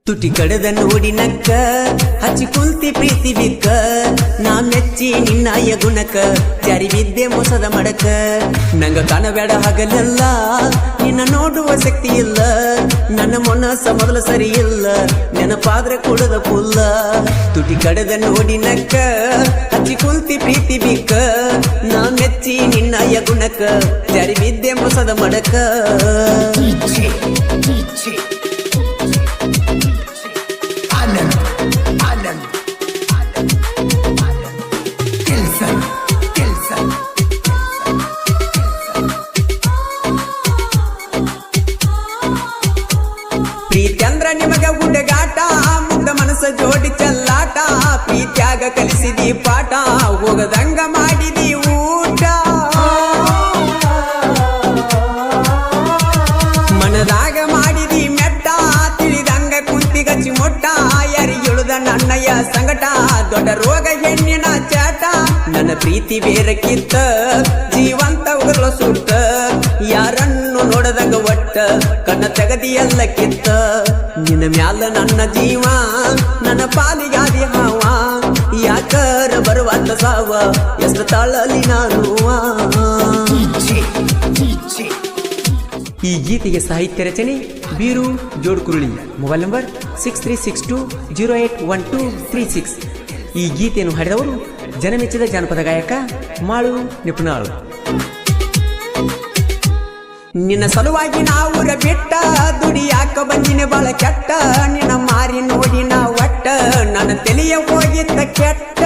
ತುಟಿ ಕಡದ ನೋಡಿ ನಕ್ಕ ಹಚ್ಚಿ ಕುಂತಿ ಪ್ರೀತಿ ಬಿಕ್ಕ ನಾ ಮೆಚ್ಚಿ ನಿನ್ನಯ ಗುಣಕ ಜಾರಿ ಬಿದ್ದೆ ಮೋಸದ ಮಡಕ ನಂಗ ಕಾಣಬೇಡ ಹಗಲೆಲ್ಲ ನಿನ್ನ ನೋಡುವ ಶಕ್ತಿ ಇಲ್ಲ ನನ್ನ ಮನಸ್ಸ ಮೊದಲು ಸರಿ ಇಲ್ಲ ನೆನಪಾದ್ರೆ ಕೊಡದ ಪುಲ್ಲ ತುಟಿ ಕಡದ ನೋಡಿ ನಕ್ಕ ಹಚ್ಚಿ ಕುಂತಿ ಪ್ರೀತಿ ಬಿಕ್ಕ ನಾ ಮೆಚ್ಚಿ ನಿನ್ನಯ ಗುಣಕ ಜಾರಿ ಬಿದ್ದೆ ಮೋಸದ ಮಡಕ ಪ್ರೀತಿ ಅಂದ್ರ ನಿಮಗ ಹುಡುಗಾಟ ಮುಂದ ಮನಸ್ಸ ಜೋಡಿ ಚೆಲ್ಲಾಟ ಪ್ರೀತ್ಯಾಗ ಕಲಿಸಿದಿ ಪಾಠ ಹೋಗದಂಗ ಮಾಡಿದಿ ಊಟ ಮನದಾಗ ಮಾಡಿದಿ ಮೆಟ್ಟ ತಿಳಿದಂಗ ಕುಂತಿ ಗಚ್ಚಿ ಮೊಟ್ಟ ಯಾರಿಗೆಳುದ ನನ್ನಯ್ಯ ಸಂಗಟ ದೊಡ್ಡ ರೋಗ ಹೆಣ್ಣಿನ ಚಾಟ ನನ್ನ ಪ್ರೀತಿ ಬೇರಕ್ಕಿತ್ತ ಜೀವಂತ ಉಗರ್ಲ ಸುಟ್ಟ ಯಾರನ್ನು ನೋಡದಂಗ ಒಟ್ಟ ಕಣ್ಣ ತೆಗದಿ ಎಲ್ಲ ಕಿತ್ತ ನಿನ್ನ ಮ್ಯಾಲ ನನ್ನ ಜೀವ ನನ್ನ ಪಾಲಿಗಾದಿ ಹಾವ ಯಾಕರ ಬರುವಂತ ಸಾವ ಎಷ್ಟು ತಾಳಲಿ ನಾನು ಈ ಗೀತೆಗೆ ಸಾಹಿತ್ಯ ರಚನೆ ಬೀರು ಜೋಡ್ಕುರುಳಿ ಮೊಬೈಲ್ ನಂಬರ್ 6362081236 ಈ ಗೀತೆಯನ್ನು ಹಾಡಿದವರು ಜನಮೆಚ್ಚಿದ ಜಾನಪದ ಗಾಯಕ ಮಾಳು ನಿಪುಣಾಳು ನಿನ್ನ ಸಲುವಾಗಿ ನಾವುರ ಬಿಟ್ಟ ದುಡಿಯಾಕ ಬಂದಿನ ಬಾಳ ಕೆಟ್ಟ ನಿನ್ನ ಮಾರಿ ನೋಡಿ ನಾ ಒಟ್ಟ ನನ್ನ ತಲೆಯ ಹೋಗಿದ್ದ ಕೆಟ್ಟ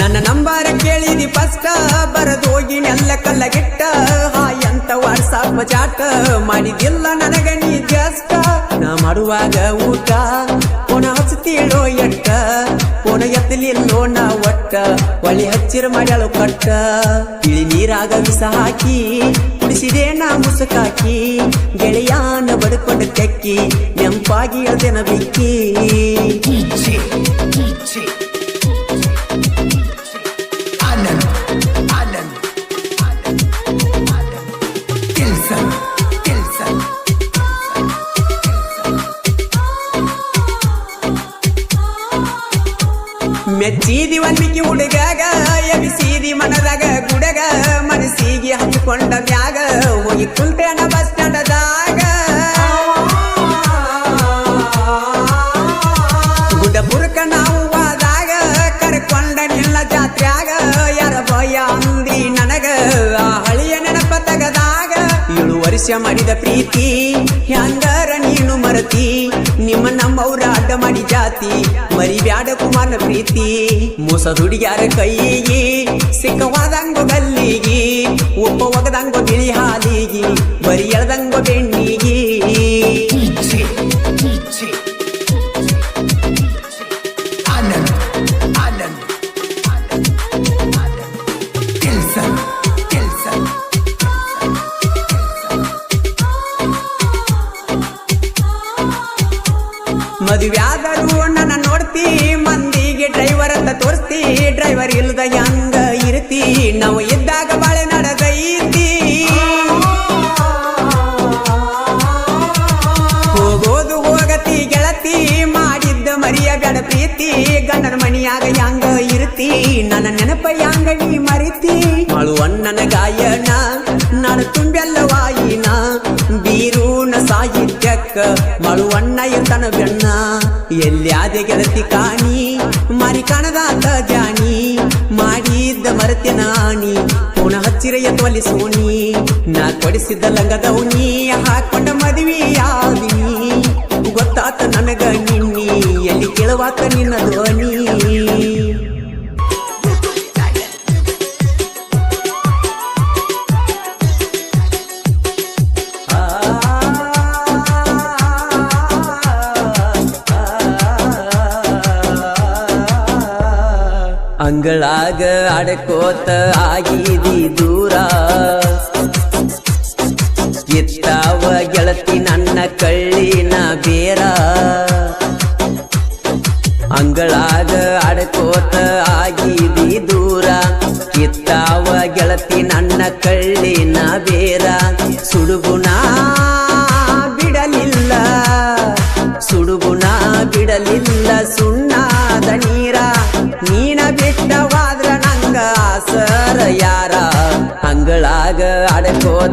ನನ್ನ ನಂಬರ ಕೇಳಿದಿ ಫಸ್ಟ್ ಬರದು ಹೋಗಿ ನೆಲ್ಲ ಕಲ್ಲಗಿಟ್ಟ ಎಂತ ವಾಟ್ಸಾಪ್ ಚಾಟ ಮಾಡಿದಿಲ್ಲ ನನಗ ನೀ ಜಸ್ಟ್ ನಾ ಮಾಡುವಾಗ ಊಟ ಪುನ ಹಚ್ಚತೀಳೋ ಎಟ್ಟ ಪುನ ಎತ್ತಲಿಲ್ಲೋ ನಾ ಒಟ್ಟ ಒಳ್ಳೆ ಹಚ್ಚಿರ ಮಾಡ್ಯಾಳು ಕಟ್ಟ ಇಳಿ ನೀರಾಗ ವಿಷ ಹಾಕಿ ಕುಡಿಸಿದೆ ನಾ ಮುಸುಕಾಕಿ ಗೆಳೆಯಾನ ಬಡ್ಕೊಂಡ ತೆಕ್ಕಿ ನೆಂಪಾಗಿ ಹೇಳ್ತೇನ ಬಿಕ್ಕಿ ಮೆಚ್ಚಿದಿ ಒಂದಿಕ್ಕಿ ಹುಡುಗಾಗ ಎಬಿಸಿದಿ ಮನದಾಗ ಗುಡಗ ಮನಸ್ಸಿಗೆ ಹಚ್ಚಿಕೊಂಡ ಮ್ಯಾಗ ಹೋಗಿ ಕುಂತೇನ ಬಸ್ ಸ್ಟ್ಯಾಂಡದಾಗ ಗುಡ್ಡಪುರಕ ನಾವು ಆದಾಗ ಕರ್ಕೊಂಡ ನಿಲ್ಲ ಜಾತ್ರ್ಯಾಗ ಯಾರ ಭಯ ಅಂದಿ ನನಗ ಆ ಹಳಿಯ ನೆನಪ ತಗದಾಗ 7 ವರ್ಷ ಮಾಡಿದ ಪ್ರೀತಿ ಹ್ಯಾಂಗಾರ ನೀನು ಮರತಿ ನಿಮ್ಮ ನಮ್ಮವ್ರ ಅಡ್ಡ ಮಾಡಿ ಜಾತಿ ಮರಿ ಬ್ಯಾಡ ಕುಮಾರನ ಪ್ರೀತಿ ಮೋಸ ದುಡಿಯಾರ ಕೈಗಿ ಸಿಕ್ಕವಾದಂಗೋ ಗಲ್ಲಿಗಿ ಒಪ್ಪ ಒಗದಂಗೋ ಬಿಳಿ ಹಾಲಿಗಿ ಬರಿ ಎಳ್ದಂಗೋ ಬೆಣ್ಣಿಗಿ ಮದುವ್ಯಾದರೂ ನನ್ನ ನೋಡ್ತಿ ಮಂದಿಗೆ ಡ್ರೈವರ್ ಅಂತ ತೋರಿಸ್ತಿ ಡ್ರೈವರ್ ಇಲ್ದ ಹೆಂಗ ಇರ್ತಿ ನಾವು ಇದ್ದಾಗ ಬಾಳೆ ನಡೆದೈತಿ ಹೋಗೋದು ಹೋಗತಿ ಗೆಳತಿ ಮಾಡಿದ್ದ ಮರಿಯ ಬೇಡ ಪ್ರೀತಿ ಗಂಡನ ಮಣಿಯಾಗ ಹೆಂಗ ಇರ್ತಿ ನನ್ನ ನೆನಪ ಹೆಂಗ ನೀ ಮರಿತಿ ಮಾಳು ಅಣ್ಣನ ಗಾಯನ ನಾನು ತುಂಬೆಲ್ಲ ವಾಯಿನ ಬೀರೂನ ಸಾಹಿತ್ಯಕ್ಕ ಮಾಳು ಅಣ್ಣ ಇರ್ತಾನ ಬೆಣ್ಣ ಎಲ್ಯಾದೆ ಗೆಳತಿ ಕಾಣಿ ಮಾರಿ ಕಾಣದಾತ ಜಾಣಿ ಮಾಡಿದ್ದ ಮರತೆ ನಾಣಿ ಪುನಃ ಹಚ್ಚಿರ ಎತ್ತವಲ್ಲಿ ಸೋಣಿ ನಾ ಕೊಡಿಸಿದ್ದ ಲಂಗದವನಿ ಹಾಕೊಂಡ ಮದುವೆಯಾದಿನಿ ಗೊತ್ತಾತ ನನಗ ನಿನ್ನಿ ಎಲ್ಲಿ ಕೇಳುವಾತ ನಿನ್ನ ಧ್ವನಿ ಅಂಗಳಾಗ ಅಡಕೋತ ಆಗಿದಿ ದೂರ ಎತ್ತಾವ ಗೆಳತಿ ನನ್ನ ಕಳ್ಳಿನ ಬೇರ ಅಂಗಳಾಗ ಅಡಕೋತ ಆಗಿದಿ ದೂರ ಕಿತ್ತಾವ ಗೆಳತಿ ನನ್ನ ಕಳ್ಳಿನ ಬೇರ ಸುಡುಗುಣ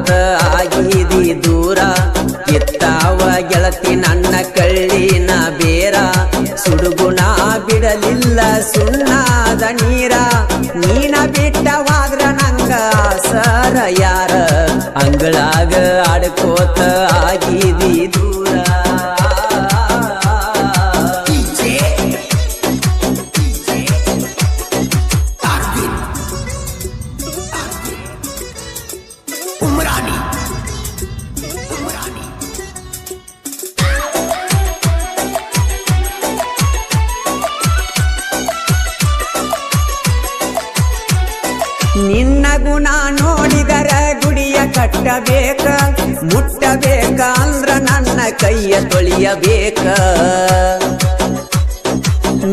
ಆಡ್ಕೋತ ಆಗಿದಿ ದೂರ ಎತ್ತಾವ ಗೆಳತಿ ನನ್ನ ಕಳ್ಳಿನ ಬೇರ ಸುಡುಗುಣ ಬಿಡಲಿಲ್ಲ ಸುಣ್ಣಾದ ನೀರ ನೀನ ಬಿಟ್ಟವಾದ್ರ ನಂಗ ಆಸರ ಯಾರ ಅಂಗಳಾಗ ಆಡ್ಕೋತ ಆಗಿದಿ ದೂರ ನಿನ್ನ ಗುಣ ನೋಡಿದರ ಗುಡಿಯ ಕಟ್ಟಬೇಕ ಮುಟ್ಟಬೇಕ ಅಂದ್ರ ನನ್ನ ಕೈಯ ತೊಳಿಯಬೇಕ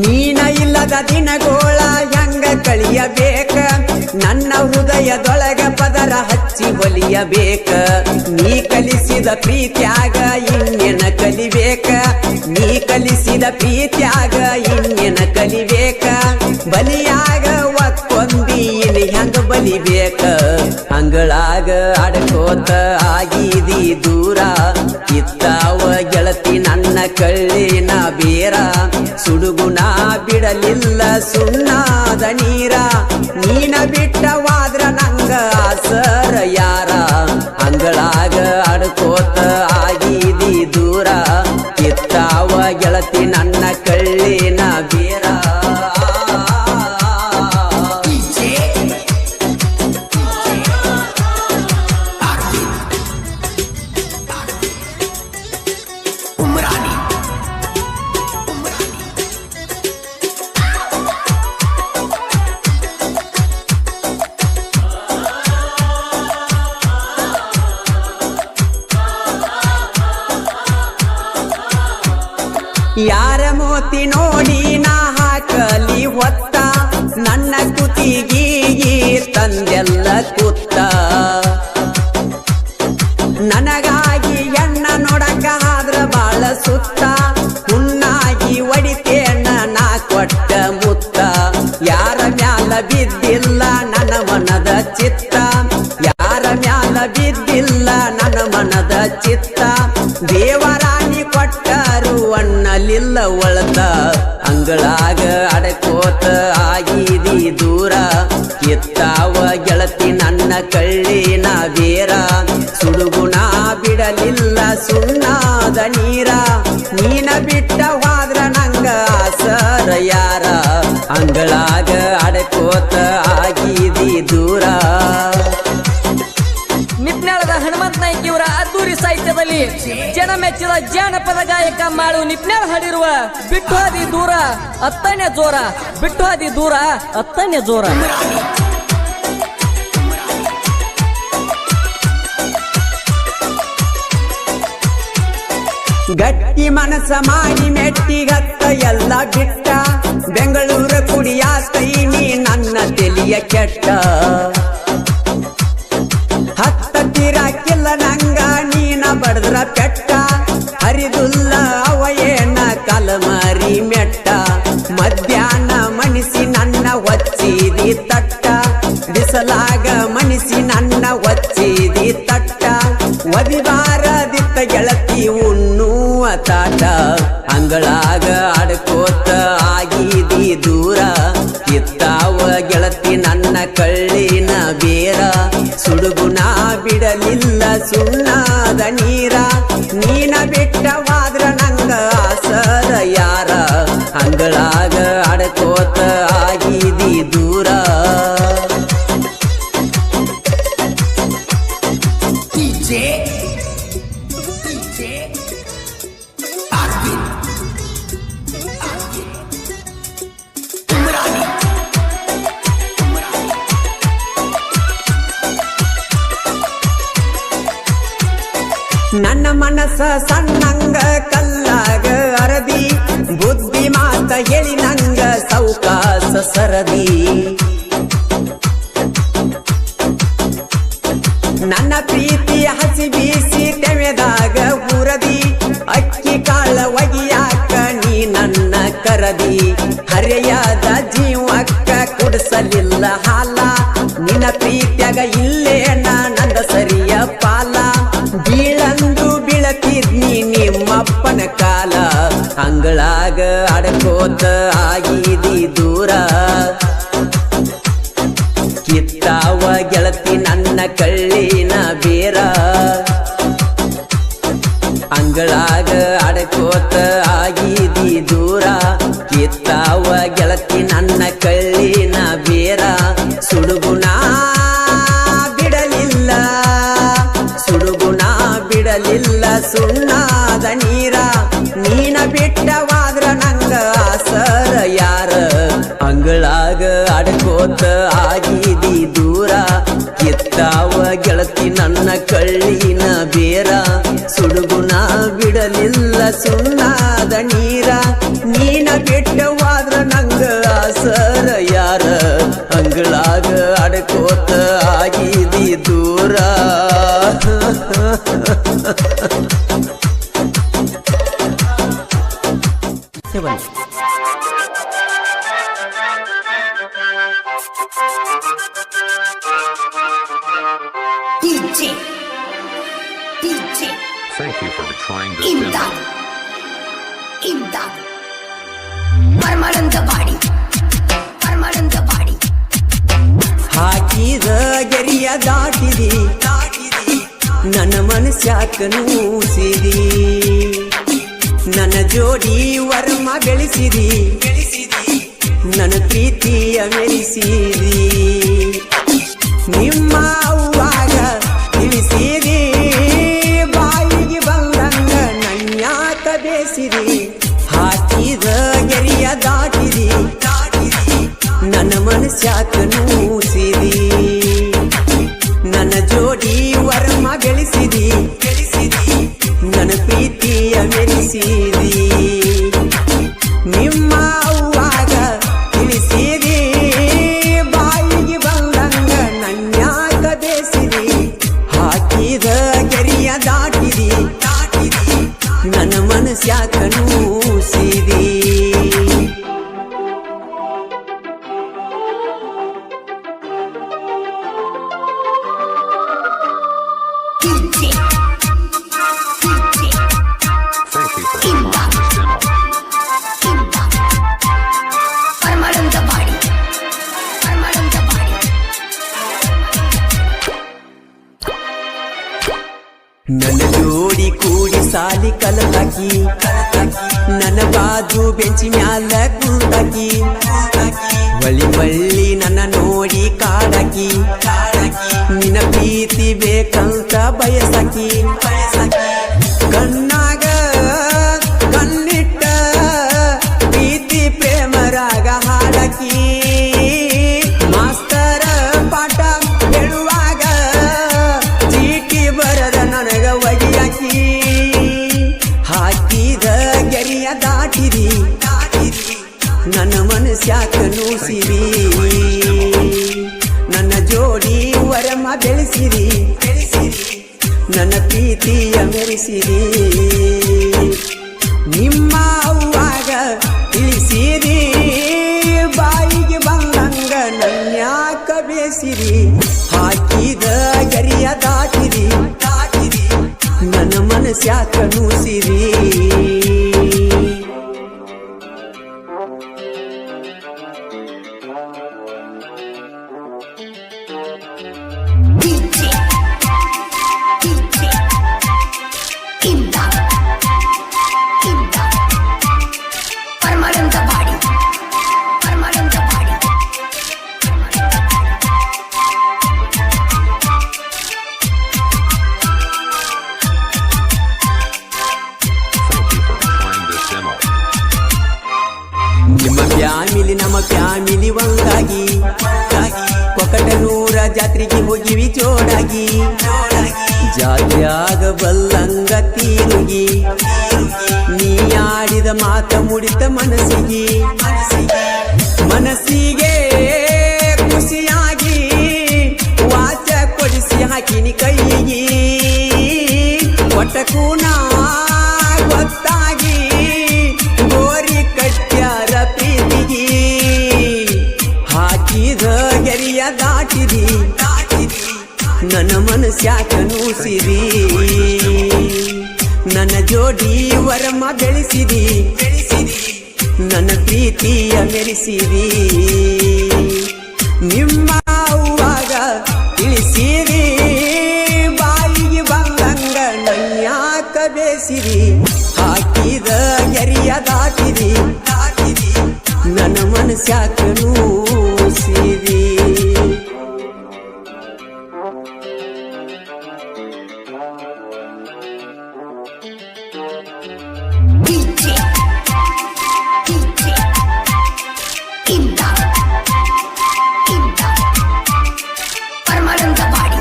ನೀನ ಇಲ್ಲದ ದಿನಗೋಳ ಹೆಂಗ ಕಳಿಯಬೇಕ ನನ್ನ ಹೃದಯದೊಳಗ ಪದರ ಹಚ್ಚಿ ಒಲಿಯಬೇಕ ನೀ ಕಲಿಸಿದ ಪ್ರೀತ್ಯಾಗ ಇನ್ನೆನ ಕಲಿಬೇಕ ನೀ ಕಲಿಸಿದ ಪ್ರೀತ್ಯಾಗ ಇನ್ನೆನ ಕಲಿಬೇಕ ಬಲಿಯಾಗ ಒಕ್ಕೊಂದೀನಿ ಹೆಂಗ ಬಲಿಬೇಕ ಅಂಗಳಾಗ ಆಡ್ಕೋತ ಆಗಿದಿ ದೂರ ಇತ್ತಾವ ಗೆಳತಿ ನನ್ನ ಕಳ್ಳಿನ ಬೇರ ಸುಡುಗುಣ ಬಿಡಲಿಲ್ಲ ಸುಣ್ಣಾದ ನೀರ ನೀನ ಬಿಟ್ಟವಾದ್ರ ನಂಗ ಆಸರ ಯಾರ ಅಂಗಳಾಗ ಆಡ್ಕೋತ ಆಗಿದಿ ದೂರ ಇತ್ತಾವ ಗೆಳತಿ ನನ್ನ ಕಳ್ಳಿನ ಬೇರ ಯಾರ ಮೋತಿ ನೋಡಿ ನಾ ಹಾಕಲಿ ಹೊತ್ತ ನನ್ನ ಕುತಿಗಿ ತಂದೆಲ್ಲ ಕುತ್ತ ನನಗಾಗಿ ಎಣ್ಣ ನೋಡಕ ಆದ್ರ ಬಾಳ ಸುತ್ತ ಹುಣ್ಣಾಗಿ ಒಡಿತೇನ ನಾ ಕೊಟ್ಟ ಮುತ್ತ ಯಾರ ಮ್ಯಾಲ ಬಿದ್ದಿಲ್ಲ ನನ್ನ ಮನದ ಚಿತ್ತ ಯಾರ ಮ್ಯಾಲ ಬಿದ್ದಿಲ್ಲ ನನ್ನ ಮನದ ಚಿತ್ತ ದೇವರಾಣಿ ಕೊಟ್ಟರು ಅನ್ನಲಿಲ್ಲ ಒಳತ ಅಂಗಳಾಗ ಅಡಕೋತ ಆಗಿದಿ ದೂರ ಎತ್ತಾವ ಗೆಳತಿ ನನ್ನ ಕಳ್ಳಿನ ಬೇರ ಸುಡುಗುಣ ಬಿಡಲಿಲ್ಲ ಸುಣ್ಣಾದ ನೀರ ನೀನ ಬಿಟ್ಟವಾದ್ರ ನಂಗ ಆಸರ ಯಾರ ಅಂಗಳಾಗ ಅಡಕೋತ ಆಗಿದಿ ದೂರ ನಿಪ್ನಾಳದ ಹನುಮಂತ ನಾಯ್ಕ ಇವರ ಅದ್ದೂರಿ ಸಾಹಿತ್ಯದಲ್ಲಿ ಜನ ಮೆಚ್ಚಿದ ಜಾನಪದ ಗಾಯಕ ಮಾಡು ನಿಪ್ನಾಳ್ ಹಾಡಿರುವ ಬಿಟ್ಟು ಹಾದಿ ದೂರ ಅತ್ತನೇ ಜೋರ ಬಿಟ್ಟು ಹಾದಿ ದೂರ ಅತ್ತನೇ ಜೋರ ಗಟ್ಟಿ ಮನಸ ಮಾಡಿ ಮೆಟ್ಟಿಗತ್ತ ಎಲ್ಲ ಬಿಟ್ಟ ಬೆಂಗಳೂರ ಕುಡಿಯಾತೈನಿ ನನ್ನ ತೆಲಿಯ ಕೆಟ್ಟ ಹತ್ತ ತೀರಾಕಿಲ್ಲ ನಂಗ ನೀನ ಬಡದ್ರ ಪೆಟ್ಟ ಹರಿದುಲ್ಲ ಅವಯೇನ ಕಲಮರಿ ಮೆಟ್ಟ ಮಧ್ಯಾಹ್ನ ಮನಿಸಿ ನನ್ನ ಒಚ್ಚಿದಿ ತಟ್ಟ ಬಿಸಲಾಗ ಮನಿಸಿ ನನ್ನ ಒಚ್ಚಿದಿ ತಟ್ಟ ಒದಿಬಾರದಿತ್ತ ಗೆಳತಿ ಉಣ್ಣುವ ತಾಟ ಅಂಗಳಾಗ ಆಡ್ಕೋತ ಆಗಿದಿ ದೂರ ಇತ್ತಾವ ಗೆಳತಿ ನನ್ನ ಕಳ್ಳಿನ ಬೇರ ಸುಡುಗುಣ ಬಿಡಲಿಲ್ಲ ಸುಣ್ಣಾದ ನೀರ ನೀನ ಬಿಟ್ಟವಾದ್ರ ನಂಗ ಆಸರ ಯಾರ ಅಂಗಳಾಗ ಆಡ್ಕೋತ ಆಗಿದಿ ದೂರ ನನ್ನ ಮನಸ್ಸ ಸಣ್ಣಂಗ ಕಲ್ಲಾಗ ಅರದಿ ಬುದ್ಧಿ ಮಾತ ಹೇಳಿ ನಂಗ ಸೌಕಾಸ ಸರದಿ ನನ್ನ ಪ್ರೀತಿಯ ಹಸಿ ಬೀಸಿ ತೆಮೆದಾಗ ಹುರದಿ ಅಕ್ಕಿ ಕಾಳ ಒಗಿಯಾಕ ನೀ ನನ್ನ ಕರದಿ ಹರೆಯಾದ ಜೀವಕ್ಕ ಕುಡಿಸಲಿಲ್ಲ ಹಾಲ ನಿನ್ನ ಪ್ರೀತಿಯಾಗ ಇಲ್ಲೇ ನಂದ ಸರಿಯ ಬೀಳಂದು ಬೀಳತಿದ್ನಿ ನಿಮ್ಮಪ್ಪನ ಕಾಲ ಅಂಗಳಾಗ ಅಡಕೋತ ಆಗಿದಿ ದೂರ ಕಿತ್ತಾವ ಗೆಳತಿ ನನ್ನ ಕಳ್ಳಿನ ಬೇರ ಅಂಗಳಾಗ ಅಡಕೋತ ಆಗಿದಿ ದೂರ ಕಿತ್ತಾವ ಗೆಳತಿ ನನ್ನ ಕಳ್ಳಿನ ಬೇರ ಸುಡುಗುಣ ಬಿಡಲಿಲ್ಲ ಬಿಡಲಿಲ್ಲ ಸುಣ್ಣಾದ ನೀರ ನೀನ ಬಿಟ್ಟವಾದ್ರ ನಂಗ ಆಸರ ಯಾರ ಅಂಗಳಾಗ ಅಡಕೋತ ಆಗಿದಿ ದೂರ ಕಿತ್ತಾವ ಗೆಳತಿ ನನ್ನ ಕಳ್ಳಿನ ಬೇರ ಸುಡುಗುಣ ಬಿಡಲಿಲ್ಲ ಸುಣ್ಣಾದ ನೀರ ನೀನ ಬಿಟ್ಟವಾದ್ರ ನಂಗ ಆಸರ ಯಾರ ಅಂಗಳಾಗ ಅಡಕೋತ ಆಗಿದಿ ದೂರ Thank you for trying this Imdad. Permanent body. ಹಾಕಿದ ಗೆರಿಯ ದಾಟಿದಿ ನನ್ನ ಮನಸ್ಯಾಕ ನೂಸಿದಿ ನನ್ನ ಜೋಡಿ ವರ್ಮ ಬೆಳೆಸಿದಿ ನನ್ನ ಪ್ರೀತಿಯ ಮೆರೆಸಿದಿ ನಿಮ್ಮ ಅವ್ವಾಗ ತಿಳಿಸಿದಿ ಬಾಯಿಗೆ ಬಂದಂಗ ನನ್ಯಾಕ ಬೇಸಿದಿ ಹಾಕಿದ ಗೆರಿಯ ದಾಟಿದಿ ನನ್ನ ಮನಸ್ಯಾಕ ನೂಸಿದಿ ನನ್ನ ಜೋಡಿ ವರ್ಮ ಬೆಳೆಸಿದಿ ನನ್ನ ಪ್ರೀತಿಯ ಮೆರೆಸಿದಿ ನಿಮ್ಮ ಅವ್ವಾಗ ತಿಳಿಸಿದಿ ಬಾಯಿಗೆ ಬಂದಂಗ ನನ್ಯಾಕ ಬೇಸಿದಿ ಹಾಕಿದ ಗೆರಿಯ ದಾಟಿದಿ ನನ್ನ ಮನಸ್ಯಾಕ ನೂಸಿದಿ Thank you for trying this demo. Permanent body. ನನ್ನ ಜೋಡಿ ಕೂಡಿ ಸಾಲಿ ಕಲತಾಕಿ ನನ್ನ ಬಾಜು ಬೆಂಚಿ ಮ್ಯಾಲ ಕುಂತಾಕಿ ಹೊಳ್ಳಿ ನನ್ನ ನೋಡಿ ಕಾಡಾಕಿ ನಿನ್ನ ಪ್ರೀತಿ ಬೇಕಂತ ಬಯಸಾಕಿ ಕಣ್ಣಾಗ ಕಣ್ಣಿಟ್ಟ ಪ್ರೀತಿ ಪ್ರೇಮರಾಗ ಹಾಡಾಕಿ ಮಾಸ್ತರ ಪಾಠ ಹೇಳುವಾಗ ಚೀಟಿ ಬರದ ನನಗ ಒಗಿಯಾಕಿ ಹಾಕಿದ ಗೆರಿಯ ದಾಟಿದಿ ನನ್ನ ಮನಸ್ಯಾಕ ನೂಸಿರಿ ನನ್ನ ಜೋಡಿ ವರಮ ಬೆಳೆಸಿರಿ ನನ್ನ ಪ್ರೀತಿಯ ಮೆರೆಸಿರಿ ನಿಮ್ಮ ಅವ್ವಾಗ ತಿಳಿಸಿರಿ ಬಾಯಿಗೆ ಬಂದಂಗ ನನ್ಯಾಕ ಬೇಸಿರಿ ಹಾಕಿದ ಗೆರಿಯ ದಾಟಿರಿ ನನ್ನ ಮನಸ್ಯಾಕ ನೂಸಿರಿ Permanent body. Thank you for trying this demo. ನಿಮ್ಮ ಫ್ಯಾಮಿಲಿ ನಮ್ಮ ಫ್ಯಾಮಿಲಿ ಒಂದಾಗಿ ಕೊಕಟನೂರ ಜಾತ್ರೆಗೆ ಹೋಗಿವಿ ಜೋಡಾಗಿ ಜಾತ್ರೆಯಾಗ ಬಲ್ಲಂಗ ತೀರುಗಿ ನೀ ಆಡಿದ ಮಾತ ಮುಡಿತ ಮನಸ್ಸಿಗೆ ಖುಷಿಯಾಗಿ ವಾಚ ಕೊಡಿಸಿ ಹಾಕಿನಿ ಕೈಗಿ ಒಟ್ಟಕ್ಕೂ ನಾ ಗೊತ್ತಾಗಿ ಗೋರಿ ಕಟ್ಟ್ಯಾರ ಪ್ರೀತಿಗಿ ಹಾಕಿದ ಗೆರಿಯ ದಾಟಿದಿ ನನ್ನ ಮನಸ್ಯಾಕ ನೂಸಿರಿ ನನ್ನ ಜೋಡಿ ವರಮ ಬೆಳೆಸಿದಿ ನನ್ನ ಪ್ರೀತಿಯ ಮೆರೆಸಿದಿ ನಿಮ್ಮ ಅವ್ವಾಗ ತಿಳಿಸಿದಿ ಬಾಯಿಗೆ ಬಂದಂಗ ನನ್ಯಾಕ ಬೇಸಿದಿ ಹಾಕಿದ ಗೆರಿಯ ದಾಟಿದಿ ನನ್ನ ಮನಸ್ಯಾಕ ನೂಸಿದಿ DJ Imdad Paramanandabadi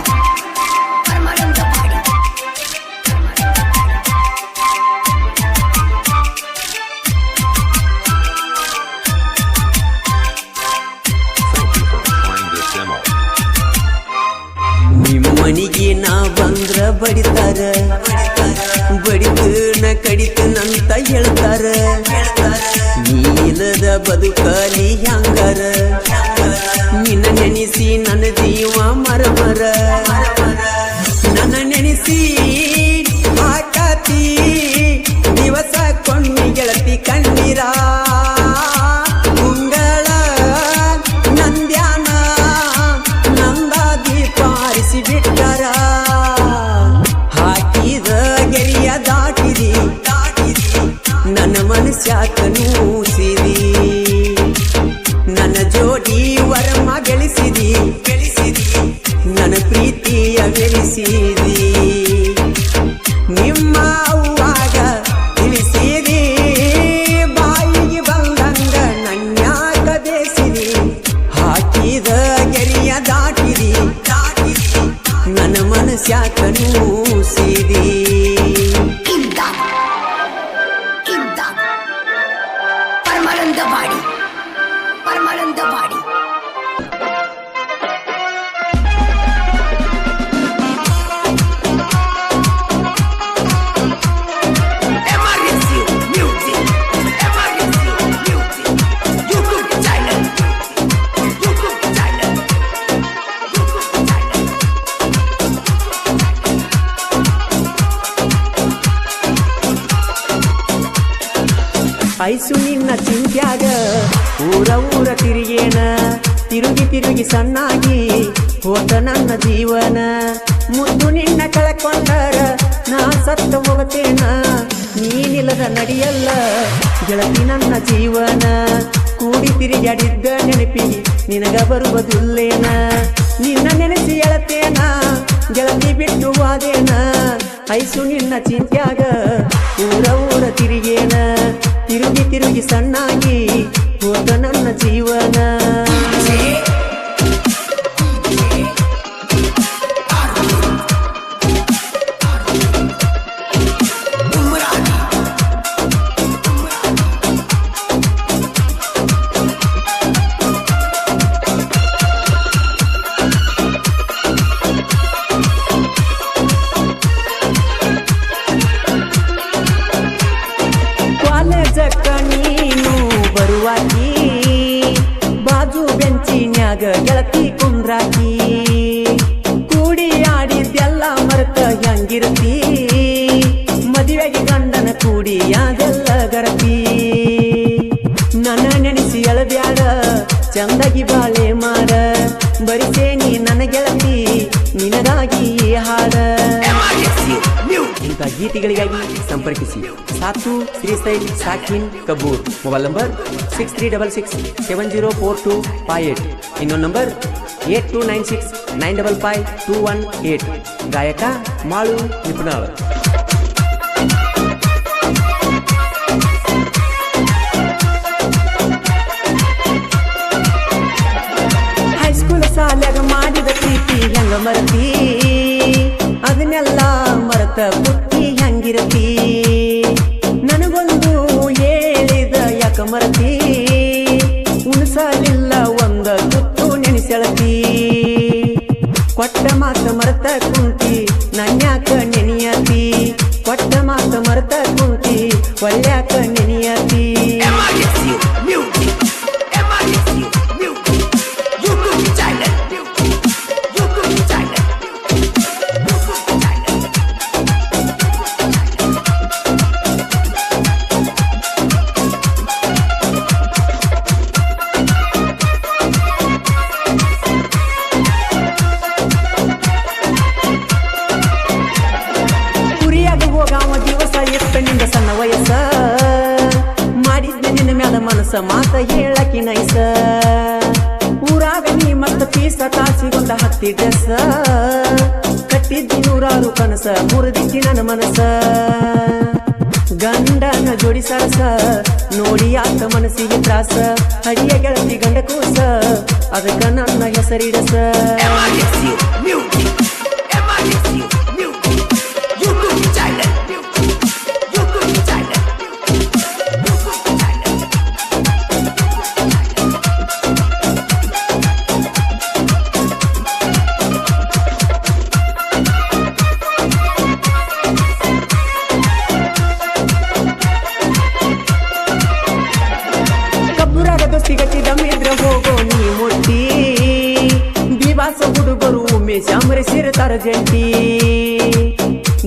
ನಿಮ್ಮ ಮನಿಗೆ ನಾ ಬಂದ್ರ ಬಡಿತಾರ ಬಡಿತನ ಕಡಿತನಂತ ಹೇಳ್ತಾರ ನೀಲದ ಬದುಕಲಿ ಹ್ಯಾಂಗಾರ ನಿನ್ನ ನೆನೆಸಿ ನನ್ನ ಜೀವ ಮರಮರ ನನ್ನ ನೆನೆಸಿ ಹಾಕತಿ ದಿವಸ ಕೊಂಡಿ ಗೆಳತಿ ಕಣ್ಣೀರ ಮುಂಗಳ ನಂದ್ಯಾನ ನಂದ ದೀಪ ಆರಿಸಿ ಬಿಟ್ಟರ ಹಾಕಿದ ಗೆರಿಯ ದಾಟಿದಿ ನನ್ನ ಮನಸ್ಯಾಕ ನೂಸಿದಿ ನನ್ನ ಜೋಡಿ ವರಮ ಗಳಿಸಿದಿ ನನ್ನ ಪ್ರೀತಿಯ ಬೆಳೆಸಿದಿ ನಿಮ್ಮ ಅವ್ವಾಗ ತಿಳಿಸಿದಿ ಬಾಯಿಗೆ ಬಂದಂಗ ನನ್ಯಾಕ ಬೇಸಿದಿ ಹಾಕಿದ ಗೆರಿಯ ದಾಟಿದಿ ನನ್ನ ಮನಸ್ಯಾಕ ನೂಸಿದಿ Imdad Paramanandabadi ಐಸು ನಿನ್ನ ಚಿಂತ್ಯಾಗ ಊರ ತಿರುಗೇನ ತಿರುಗಿ ಸಣ್ಣಾಗಿ ಹೋತ ನನ್ನ ಜೀವನ ಮುದ್ದು ನಿನ್ನ ಕಳಕೊಂಡರ ನಾ ಸತ್ತ ಹೋಗತೇನ ನೀನಿಲ್ಲದ ನಡಿಯಲ್ಲ ಗೆಳತಿ ನನ್ನ ಜೀವನ ಕೂಡಿ ತಿರುಗಾಡಿದ್ದ ನೆನಪಿಗೆ ನಿನಗ ಬರುವುದಿಲ್ಲೇನ ನಿನ್ನ ನೆನೆಸಿ ಎಳತೇನ ಗೆಳತಿ ಬಿಟ್ಟು ವಾದೇನ ಐಸು ನಿನ್ನ ಚಿಂತ್ಯಾಗ ಊರ ತಿರುಗೇನ ತಿರುಗಿ ಸಣ್ಣಾಗಿ ಹೋದ ನನ್ನ ಜೀವನ ಕಾಲೇಜಕ್ಕ ನೀನು ಬರುವಾಗಿ ಬಾಜು ಬೆಂಚಿನ್ಯಾಗ ಗೆಳತಿ ಕುಂದ್ರಾಕಿ ಕೂಡಿ ಆಡಿದ್ದೆಲ್ಲ ಮರೆತ ಹೆಂಗಿರ್ತಿ ಮದುವೆಗೆ ಗಂಡನ ಕೂಡಿ ಅದೆಲ್ಲ ಗರತಿ ನನ್ನ ನೆನೆಸಿ ಎಳಬ್ಯಾಡ ಚಂದಗಿ ಬಾಳೆ ಮಾರ ಬರಿಸೇನಿ ನನ್ನ ಗೆಳತಿ ನಿನಗಾಗಿ ಹಾಡ ಇಂಥ ಗೀತೆಗಳಿಗಾಗಿ ಸಂಪರ್ಕಿಸಿ ಸಾತು ಶ್ರೀಸೈಲ್ ಸಾಕಿನ್ ಕಬೂರ್ ಮೊಬೈಲ್ ನಂಬರ್ 6366704258 ಇನ್ನೊಂದು ನಂಬರ್ 8296955218 ಗಾಯಕ ಮಾಳು ನಿಪುಣಾಳ ಹೈಸ್ಕೂಲ್ ಸಾಲ್ಯಾಗ ಮಾಡಿದ ಪ್ರೀತಿ ಹೆಂಗ ಮರತಿ ಅದನ್ನೆಲ್ಲ ಮರತ ಬುತ್ತಿ ಹೆಂಗಿರತಿ ನನಗೊಂದು ಹೇಳಿದ ಯಾಕ ಮರತಿ ಉಣಸಲಿಲ್ಲ ಒಂದ ತುತ್ತು ನೆನೆಸೆಳತಿ ಕೊಟ್ಟ ಮಾತ ಮರತ ಕುಂತಿ ನನ್ಯಾಕ ನೆನೆಯತಿ ಕೊಟ್ಟ ಮಾತ ಮರತ ಕುಂತಿ ಒಳ್ಳ್ಯಾಕ ನೆನೆಯತಿ ಇತ್ತ ನಿಂದ ಸಣ್ಣ ವಯಸ್ಸ ಮಾಡಿದ್ದೆ ನಿನ್ನ ಮ್ಯಾಲ ಮನಸ್ಸ ಮಾತ ಹೇಳಕಿ ನೈಸ ಊರಾಗ ನೀ ಮತ್ತ ಪೀಸ ತಾಸಿಗೊಂದ ಹತ್ತಿ ಡ್ರೆಸ್ ಕಟ್ಟಿದ್ದಿ ನೂರಾರು ಕನಸ ಮುರಿದಿದ್ದಿ ನನ್ನ ಮನಸ್ಸ ಗಂಡನ ಜೋಡಿ ಸರಸ ನೋಡಿ ಆತ ಮನಸ್ಸಿಗೆ ತ್ರಾಸ ಹಡಿಯ ಗೆಳತಿ ಗಂಡ ಕೂಸ ಅದಕ್ಕ ನನ್ನ ಹೆಸರಿಡಸ ದೋಸ್ತಿಗಟ್ಟಿ ದಮ್ಮಿದ್ರ ಹೋಗೋ ನೀ ಮುಟ್ಟಿ ದಿವಾಸ ಹುಡುಗರು ಉಮೇಶ ಅಮರಿಸಿರ್ತಾರ ಜಂಟಿ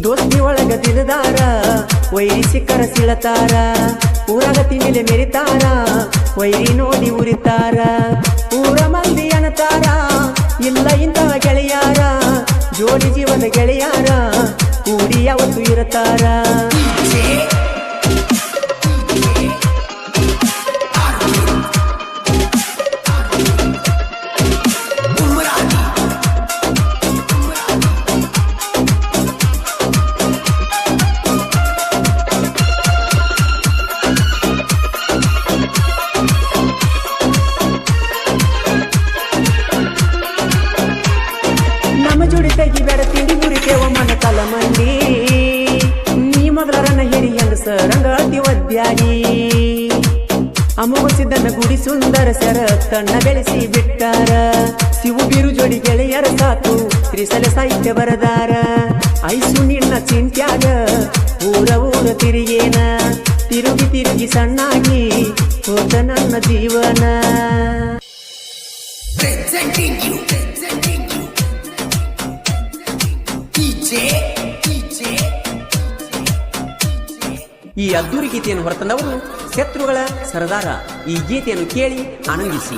ದೋಸ್ತಿ ಒಳಗ ತಿಳದಾರ ವೈರಿ ಸಿಕ್ಕರ ಸಿಳತಾರ ಊರಾಗ ತಿಂಡಿಲೆ ಮೆರಿತಾರ ವೈರಿ ನೋಡಿ ಉರಿತಾರ ಊರ ಮಂದಿ ಅನ್ನತಾರ ಇಲ್ಲ ಇಂತಹ ಗೆಳೆಯಾರ ಜೋಡಿ ಜೀವನ ಗೆಳೆಯಾರ ಕೂಡಿ ಯಾವತ್ತು ಇರತಾರ ಜೋಡಿ ತೆಗಿ ಬೇಡ ತಿಂಡಿ ಮುರಿತೇವ ಮನ ಕಾಲ ಮಂಡಿ ನೀ ಮೊದಲರನ್ನ ಹೇರಿ ಹೆಂಗಸ ರಂಗಾತಿ ಒದ್ಯಾಡಿ ಅಮೋಘಸಿದ್ದನ್ನ ಗುಡಿ ಸುಂದರ ಸರ ತನ್ನ ಬೆಳೆಸಿ ಬಿಟ್ಟಾರ ಶಿವು ಬೀರು ಜೋಡಿ ಗೆಳೆಯರ ಸಾತು ತ್ರಿಸಲ ಸಾಹಿತ್ಯ ಬರದಾರ ಐಸು ನಿನ್ನ ಚಿಂತ್ಯಾಗ ಊರ ಊರ ತಿರುಗೇನ ತಿರುಗಿ ತಿರುಗಿ ಸಣ್ಣಾಗಿ ಹೋದ ನನ್ನ ಜೀವನ ಈ ಅದ್ದೂರಿ ಗೀತೆಯನ್ನು ಹೊರತಂದವರು ಶತ್ರುಗಳ ಸರದಾರ. ಈ ಗೀತೆಯನ್ನು ಕೇಳಿ ಆನಂದಿಸಿ.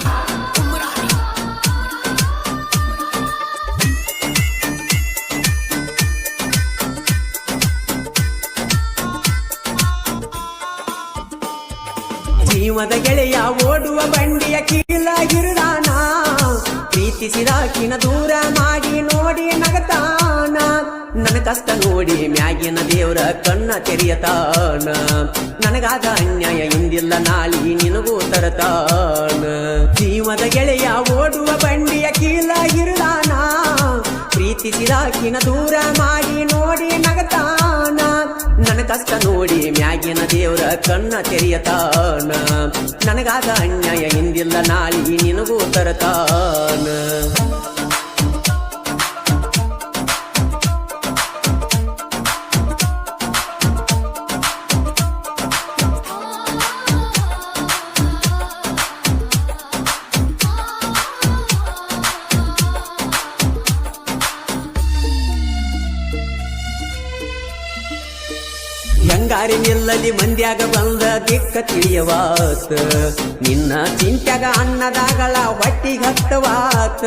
ಜೀವದ ಗೆಳೆಯ ಓಡುವ ಬಂಡಿಯ ಕೀಳಾಗಿರುದಾನ, ಪ್ರೀತಿಸಿದಾಕಿನ ದೂರ ಮಾಡಿ ನೋಡಿ ನಗತಾನ, ನನ್ನ ಕಷ್ಟ ನೋಡಿ ಮ್ಯಾಗಿನ ದೇವರ ಕಣ್ಣ ತೆರೆಯತಾನ, ನನಗಾದ ಅನ್ಯಾಯ ಇಂದಿಲ್ಲ ನಾಳಿ ನಿನಗೂ ತರತಾನ. ಜೀವದ ಗೆಳೆಯ ಓಡುವ ಬಂಡಿಯ ಕೀಳಾಗಿರುದಾನ, ಪ್ರೀತಿಸಿದಾಕಿನ ದೂರ ಮಾಡಿ ನೋಡಿ ನಗತಾನ, ನನ್ನ ಕಷ್ಟ ನೋಡಿ ಮ್ಯಾಗಿನ ದೇವರ ಕಣ್ಣ ತೆರೆಯತಾನ, ನನಗಾದ ಅನ್ಯಾಯ ಇಂದಿಲ್ಲ ನಾಳಿ ನಿನಗೂ ತರತಾನ. ಹೆಂಗಾರಿ ನಿಲ್ಲಲಿ ಮಂದ್ಯಾಗ ಬಂದ ದಿಕ್ಕ ತಿಳಿಯವಾತ, ನಿನ್ನ ಚಿಂತ್ಯಾಗ ಅನ್ನದಾಗಳ ಹೊಟ್ಟಿಗತ್ತವಾತ.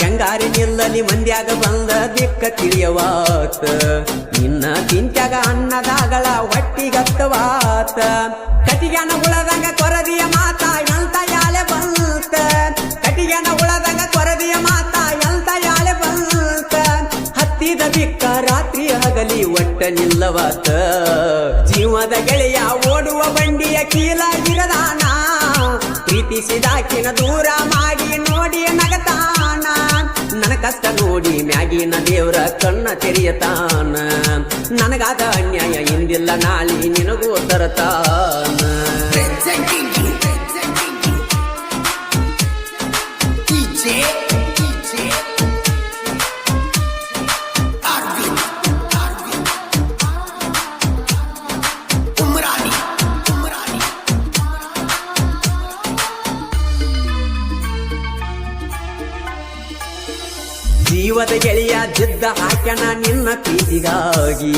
ಹೆಂಗಾರಿ ನಿಲ್ಲಲಿ ಮಂದ್ಯಾಗ ಬಂದ ದಿಕ್ಕ ತಿಳಿಯವಾತ, ನಿನ್ನ ಚಿಂತ್ಯಾಗ ಅನ್ನದಾಗಳ ಹೊಟ್ಟಿಗತ್ತವಾತ. ಕಟಿಗೆನ ಉಳದಂಗ ಕೊರದಿಯ ಮಾತ ಎಂತ ಯಾಳೆ ಬಂತ, ಕಟಿಗೆನ ಉಳದಂಗ ಕೊರದಿಯ ಮಾತ ಎಂತ ಯಾಳೆ ಬಂತ. ಹತ್ತಿದ ಬಿಕ್ಕ ರಾತ್ರಿ ಹಗಲಿ ಒಟ್ಟ ನಿಲ್ಲವಾತ, ಜೀವದ ಗೆಳೆಯ ಓಡುವ ಬಂಡಿಯ ಕೀಲಾಗಿರದಾನ, ಪ್ರೀತಿಸಿದಾಕಿನ ದೂರ ಮಾಡಿ ನೋಡಿ ನಗತಾನ, ನನ್ನ ಕಷ್ಟ ನೋಡಿ ಮ್ಯಾಗಿನ ದೇವರ ಕಣ್ಣ ತೆರೆಯತಾನ, ನನಗಾದ ಅನ್ಯಾಯ ಇಂದಿಲ್ಲ ನಾಳಿ ನಿನಗೂ ತರತಾನ. ಜೀವದ ಗೆಳೆಯ ಜಿದ್ದ ಹಾಕ್ಯನ ನಿನ್ನ ಪ್ರೀತಿಗಾಗಿ,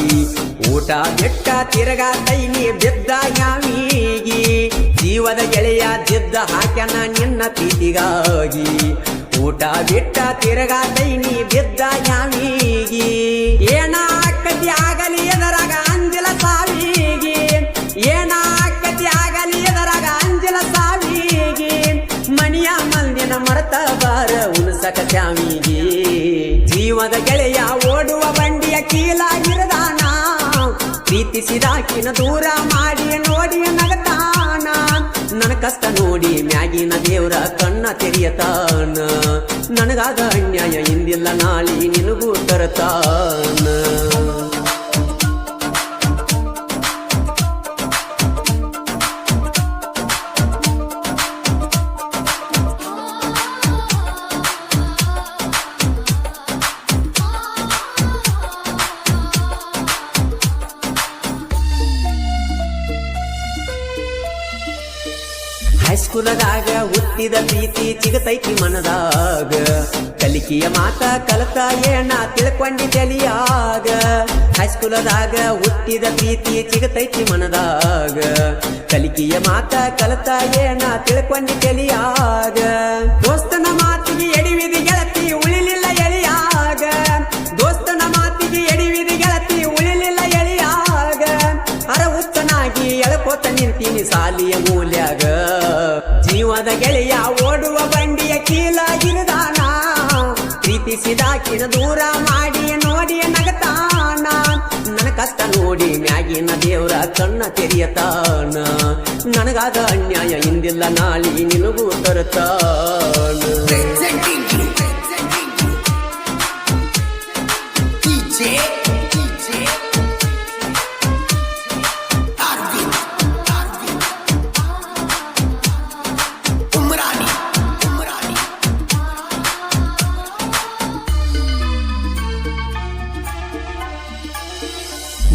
ಊಟ ಬೆಟ್ಟ ತಿರಗಾತೈನಿ ಬಿದ್ದ ಯಾವಿಗಿ. ಜೀವದ ಗೆಳೆಯ ಜಿದ್ದ ಹಾಕ್ಯನ ನಿನ್ನ ಪ್ರೀತಿಗಾಗಿ, ಊಟ ಬಿಟ್ಟ ತಿರಗಾತೈನಿ ಬಿದ್ದ ಯಾವಿಗಿ. ಏನ ಆಕತಿ ಆಗಲಿ ಎದರಾಗ ಅಂದಿಲ ಸಾವಿ ಕಳಸಕ ತ್ಯಾವಿಗೆ ಜೀವದ ಗೆಳೆಯ ಓಡುವ ಬಂಡಿಯ ಕೀಲಾಗಿರದಾನ ಪ್ರೀತಿಸಿದಾಕಿನ ದೂರ ಮಾಡಿ ನೋಡಿ ನಗತಾನ ನನ್ನ ಕಷ್ಟ ನೋಡಿ ಮ್ಯಾಗಿನ ದೇವ್ರ ಕಣ್ಣ ತೆರೆಯತಾನ ನನಗಾದ ಅನ್ಯಾಯ ಇಂದಿಲ್ಲ ನಾಳಿ ನಿನಗೂ ತರತಾನ ಹೈಸ್ಕೂಲದಾಗ ಹುಟ್ಟಿದ ಪ್ರೀತಿ ಚಿಗತೈತಿ ಮನದಾಗ ಕಲಿಕೆಯ ಮಾತ ಕಲತ ಏನ ತಿಳ್ಕೊಂಡಿ ತಲಿಯಾಗ ಹೈಸ್ಕೂಲದಾಗ ಹುಟ್ಟಿದ ಪ್ರೀತಿ ಚಿಗತೈತಿ ಮನದಾಗ ಕಲಿಕೆಯ ಮಾತ ಕಲತ ಏನ ತಿಳ್ಕೊಂಡಿ ತಲಿಯಾಗ ದೋಸ್ತನ ಮಾತಿಗೆ ಎಡಿವಿದಿ ಗೆಳತಿ ಉಳಿಲಿಲ್ಲ ಎಳಿಯಾಗ ದೋಸ್ತನ ಮಾತಿಗೆ ಎಡಿವಿದಿ ಗೆಳತಿ ಉಳಿಲಿಲ್ಲ ಎಳಿಯಾಗ ಅರಹುತ್ತನಾಗಿ ಎಳಕೋತ ನಿಂತೀನಿ ಸಾಲಿಯ ಮೂಲ್ಯಾಗ ಜೀವದ ಗೆಳೆಯ ಓಡುವ ಬಂಡಿಯ ಕೀಲಾಗಿರದಾನ ಪ್ರೀತಿಸಿದಾಕಿನ ದೂರ ಮಾಡಿ ನೋಡಿ ನಗತಾನ ನನ್ನ ಕಷ್ಟ ನೋಡಿ ಮ್ಯಾಗಿನ ದೇವ್ರ ಕಣ್ಣ ತೆರೆಯತಾನ ನನಗಾದ ಅನ್ಯಾಯ ಇಂದಿಲ್ಲ ನಾಳಿ ನಿನಗೂ ತರತಾನ Presenting you. DJ. Arvind. Umrani.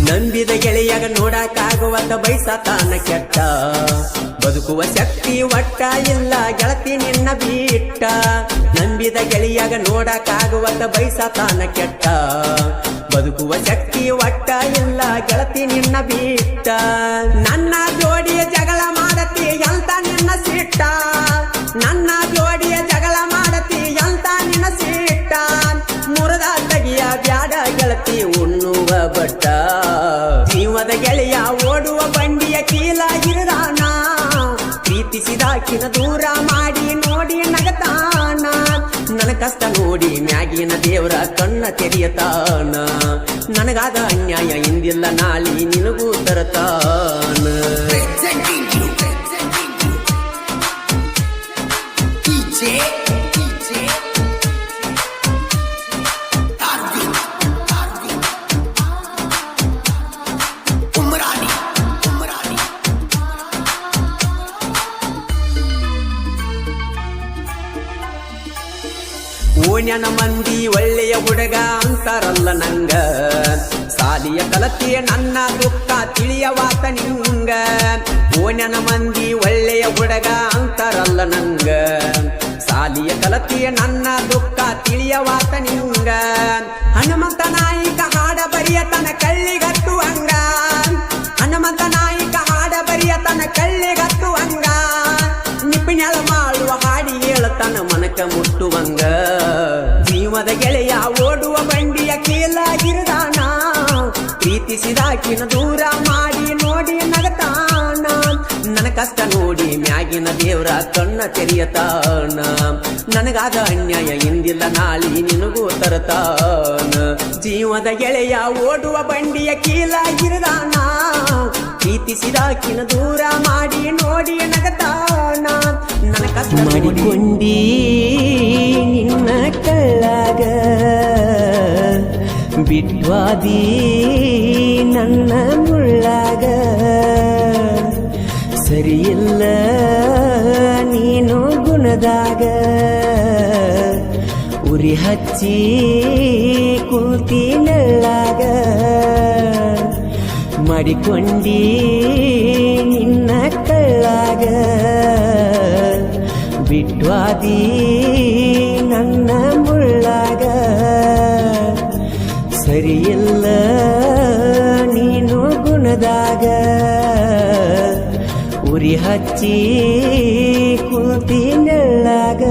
ನಂಬಿದ ಗೆಳೆಯಾಗ ನೋಡಕ್ಕಾಗುವಂತ ಬಯಸತಾನ ಕೆಟ್ಟ ಬದುಕುವ ಶಕ್ತಿ ಒಟ್ಟ ಇಲ್ಲ ಗೆಳತಿ ನಿನ್ನ ಬಿಟ್ಟ ನಂಬಿದ ಗೆಳೆಯಾಗ ನೋಡಕ್ಕಾಗುವಂತ ಬಯಸತಾನ ಕೆಟ್ಟ ಬದುಕುವ ಶಕ್ತಿ ಒಟ್ಟ ಇಲ್ಲ ಗೆಳತಿ ನಿನ್ನ ಬಿಟ್ಟ ನನ್ನ ಜೋಡಿಯ ಜಗಳ ಮಾಡತಿ ಎಂತ ನಿನ್ನ ಸಿಟ್ಟ ನನ್ನ ಜೋಡಿಯ ಜಗಳ ಮಾಡತಿ ಎಂತ ನಿನ್ನ ಸಿಟ್ಟ ಮುರದ ತಗಿಯ ಬ್ಯಾಡ ಗೆಳತಿ ಉಣ್ಣುವ ಬಟ್ಟ ಜೀವದ ಗೆಳೆಯ ಓಡುವ ಬಂಡಿಯ ಕೀಲಾಗಿರದಾನ ಪ್ರೀತಿಸಿದಾಕಿನ ದೂರ ಮಾಡಿ ನೋಡಿ ನಗತಾನ ನನ್ನ ಕಷ್ಟ ನೋಡಿ ಮ್ಯಾಗಿನ ದೇವರ ಕಣ್ಣ ತೆರೆಯತಾನ ನನಗಾದ ಅನ್ಯಾಯ ಇಂದಿಲ್ಲ ನಾಳಿ ನಿನಗೂ ತರತಾನ Presenting you. DJ. Arvind. Umrani. ಓಣ್ಯನ ಮಂದಿ ಒಳ್ಳೆಯ ಹುಡುಗ ಅಂತಾರಲ್ಲ ನಂಗ ಸಾಲಿಯ ಕಲತಿಯ ನನ್ನ ದುಃಖ ತಿಳಿಯವಾತ ನಿಂಗ ಓಣ್ಯನ ಮಂದಿ ಒಳ್ಳೆಯ ಹುಡುಗ ಅಂತಾರಲ್ಲ ನಂಗ ಸಾಲಿಯ ಕಲತಿಯ ನನ್ನ ದುಃಖ ತಿಳಿಯವಾತ ನಿಂಗ ಹನುಮಂತ ನಾಯಿಕ ಹಾಡ ಬರಿಯತನ ಕಳ್ಳಿಗಟ್ಟುವಂಗ ಹನುಮಂತ ನಾಯಿಕ ಹಾಡ ಬರಿಯತನ ಕಳ್ಳಿಗಟ್ಟುವಂಗ ನಿಪಿಣೆಳ ಮಾಡುವ ಹಾಡಿ ಹೇಳತನ ಮನಕ ಮುಟ್ಟುವಂಗ ಜೀವದ ಗೆಳೆಯ ಓಡುವ ಬಂಡಿಯ ಕೀಲಾಗಿರದಾನ ಪ್ರೀತಿಸಿದಾಕಿನ ದೂರ ಮಾಡಿ ನೋಡಿ ನಗತಾನ ನನ್ನ ಕಷ್ಟ ನೋಡಿ ಮ್ಯಾಗಿನ ದೇವ್ರ ಕಣ್ಣ ತೆರೆಯತಾನ ನನಗಾದ ಅನ್ಯಾಯ ಇಂದಿಲ್ಲ ನಾಳಿ ನಿನಗೂ ತರತಾನ ಜೀವದ ಗೆಳೆಯ ಓಡುವ ಬಂಡಿಯ ಕೀಲಾಗಿರದಾನ ಪ್ರೀತಿಸಿದಾಕಿನ ದೂರ ಮಾಡಿ ನೋಡಿ ನಗತಾನ ನನ್ನ ಕಷ್ಟ ಮಾಡಿಕೊಂಡಿ ನಿನ್ನ ಕಳ್ಳಾಗ ಬಿಟ್ವಾದಿ ನನ್ನ ಮುಳ್ಳಾಗ ಸರಿಯಿಲ್ಲ ನೀನು ಗುಣದಾಗ ಉರಿ ಹಚ್ಚಿ ಕುಂತಿ ನೆಳ್ಳಾಗ ಮಾಡಿಕೊಂಡಿ ನಿನ್ನ ಕಳ್ಳಾಗ ಬಿಟ್ವಾದಿ ನನ್ನ ಮುಳ್ಳಾಗ ಸರಿಯಿಲ್ಲ ನೀನು ಗುಣದಾಗ ಉರಿ ಹಚ್ಚಿ ಕುಂತಿ ನೆಳ್ಳಾಗ